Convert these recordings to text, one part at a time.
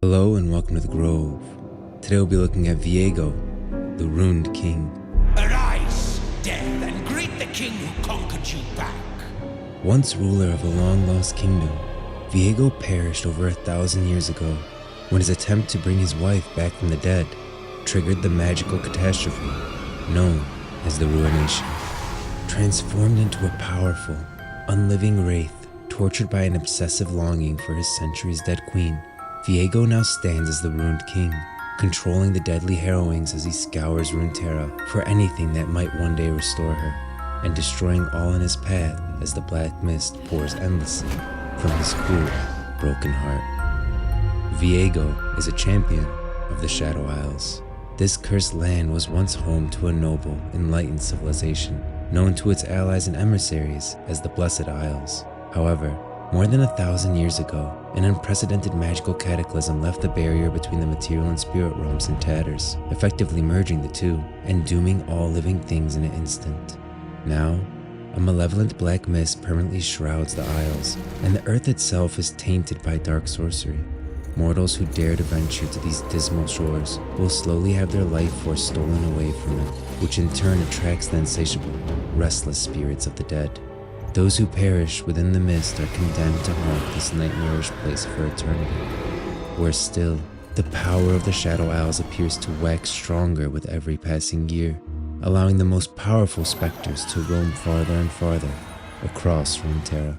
Hello and welcome to the Grove. Today we'll be looking at VIEGO, the Ruined King. Arise, death, and greet the king who conquered you back. Once ruler of a long-lost kingdom, VIEGO perished over 1,000 years ago when his attempt to bring his wife back from the dead triggered the magical catastrophe known as the Ruination. Transformed into a powerful, unliving wraith tortured by an obsessive longing for his centuries-dead queen, VIEGO now stands as the Ruined King, controlling the deadly harrowings as he scours Runeterra for anything that might one day restore her, and destroying all in his path as the black mist pours endlessly from his cruel, broken heart. VIEGO is a champion of the Shadow Isles. This cursed land was once home to a noble, enlightened civilization, known to its allies and emissaries as the Blessed Isles. However, more than 1,000 years ago, an unprecedented magical cataclysm left the barrier between the material and spirit realms in tatters, effectively merging the two and dooming all living things in an instant. Now, a malevolent black mist permanently shrouds the Isles, and the earth itself is tainted by dark sorcery. Mortals who dare to venture to these dismal shores will slowly have their life force stolen away from them, which in turn attracts the insatiable, restless spirits of the dead. Those who perish within the mist are condemned to haunt this nightmarish place for eternity. Worse still, the power of the Shadow Isles appears to wax stronger with every passing year, allowing the most powerful specters to roam farther and farther across Runeterra.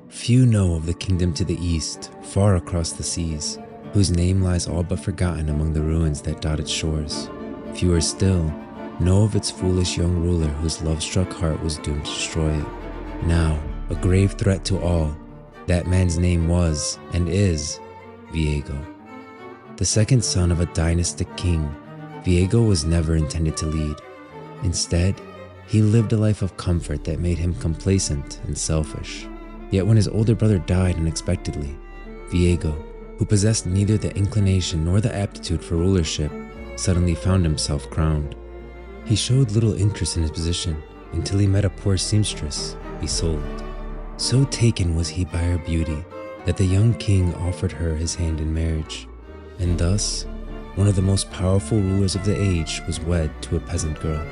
Few know of the kingdom to the east, far across the seas, whose name lies all but forgotten among the ruins that dot its shores. Fewer still know of its foolish young ruler whose love-struck heart was doomed to destroy it. Now, a grave threat to all, that man's name was, and is, VIEGO. The second son of a dynastic king, VIEGO was never intended to lead. Instead, he lived a life of comfort that made him complacent and selfish. Yet when his older brother died unexpectedly, VIEGO, who possessed neither the inclination nor the aptitude for rulership, suddenly found himself crowned. He showed little interest in his position until he met a poor seamstress, Isolde. So taken was he by her beauty that the young king offered her his hand in marriage, and thus, one of the most powerful rulers of the age was wed to a peasant girl.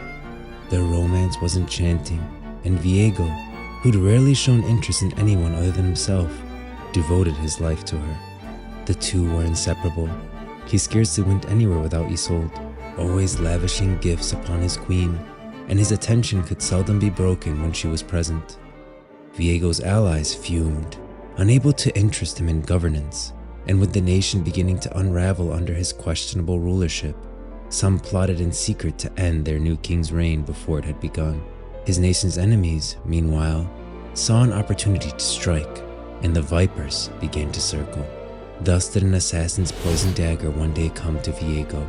Their romance was enchanting, and VIEGO, who'd rarely shown interest in anyone other than himself, devoted his life to her. The two were inseparable. He scarcely went anywhere without Isolde, always lavishing gifts upon his queen, and his attention could seldom be broken when she was present. VIEGO's allies fumed, unable to interest him in governance, and with the nation beginning to unravel under his questionable rulership, some plotted in secret to end their new king's reign before it had begun. His nation's enemies, meanwhile, saw an opportunity to strike, and the vipers began to circle. Thus did an assassin's poisoned dagger one day come to VIEGO,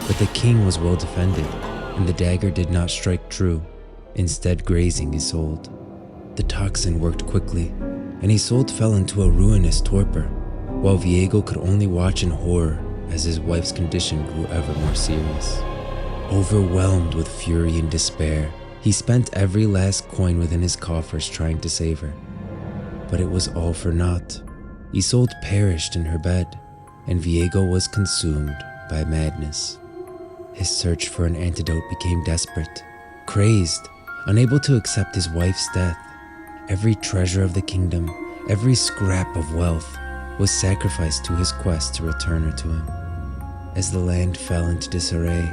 but the king was well defended, and the dagger did not strike true, instead grazing Isolde. The toxin worked quickly, and Isolde fell into a ruinous torpor, while VIEGO could only watch in horror as his wife's condition grew ever more serious. Overwhelmed with fury and despair, he spent every last coin within his coffers trying to save her. But it was all for naught. Isolde perished in her bed, and VIEGO was consumed by madness. His search for an antidote became desperate. Crazed, unable to accept his wife's death, every treasure of the kingdom, every scrap of wealth, was sacrificed to his quest to return her to him. As the land fell into disarray,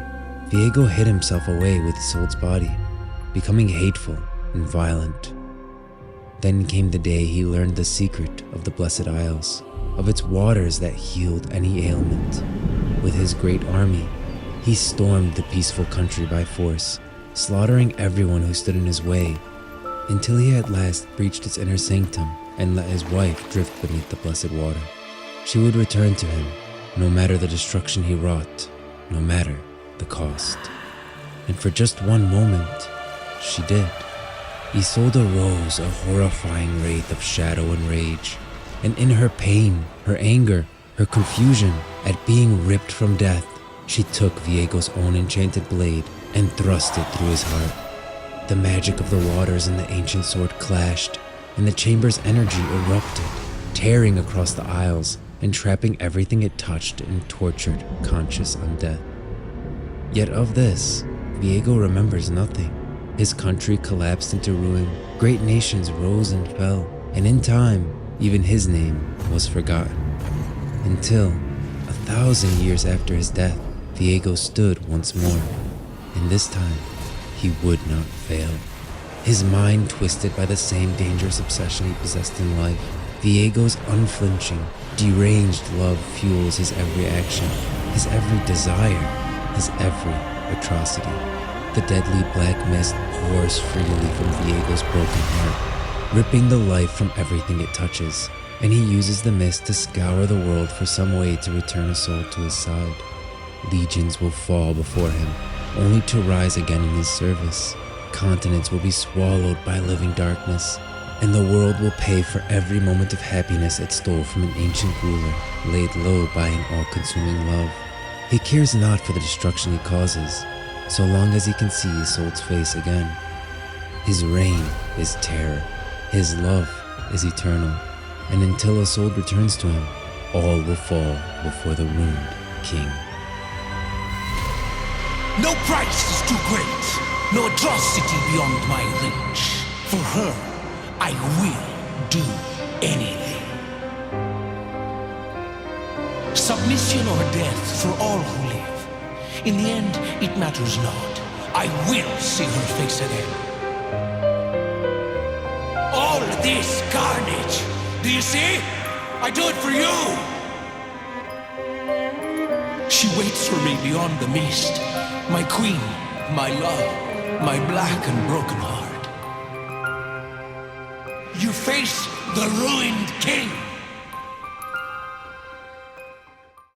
VIEGO hid himself away with Isolde's body, becoming hateful and violent. Then came the day he learned the secret of the Blessed Isles, of its waters that healed any ailment. With his great army, he stormed the peaceful country by force, slaughtering everyone who stood in his way, until he at last breached its inner sanctum and let his wife drift beneath the blessed water. She would return to him, no matter the destruction he wrought, no matter the cost. And for just one moment, she did. Isolde arose a horrifying wraith of shadow and rage, and in her pain, her anger, her confusion at being ripped from death, she took VIEGO's own enchanted blade and thrust it through his heart. The magic of the waters and the ancient sword clashed, and the chamber's energy erupted, tearing across the Isles entrapping everything it touched in tortured, conscious undeath. Yet of this, VIEGO remembers nothing. His country collapsed into ruin, great nations rose and fell, and in time, even his name was forgotten. Until, 1,000 years after his death, VIEGO stood once more, and this time, he would not fail. His mind twisted by the same dangerous obsession he possessed in life, VIEGO's unflinching, deranged love fuels his every action, his every desire, his every atrocity. The deadly black mist pours freely from VIEGO's broken heart, ripping the life from everything it touches, and he uses the mist to scour the world for some way to return a soul to his side. Legions will fall before him, only to rise again in his service. Continents will be swallowed by living darkness, and the world will pay for every moment of happiness it stole from an ancient ruler, laid low by an all-consuming love. He cares not for the destruction he causes, so long as he can see Isolde's face again. His reign is terror, his love is eternal, and until Isolde returns to him, all will fall before the Ruined King. No price is too great, no atrocity beyond my reach. For her, I will do anything. Submission or death for all who live. In the end, it matters not. I will see her face again. All this carnage, do you see? I do it for you. She waits for me beyond the mist. My queen, my love, my black and broken heart. You face the Ruined King.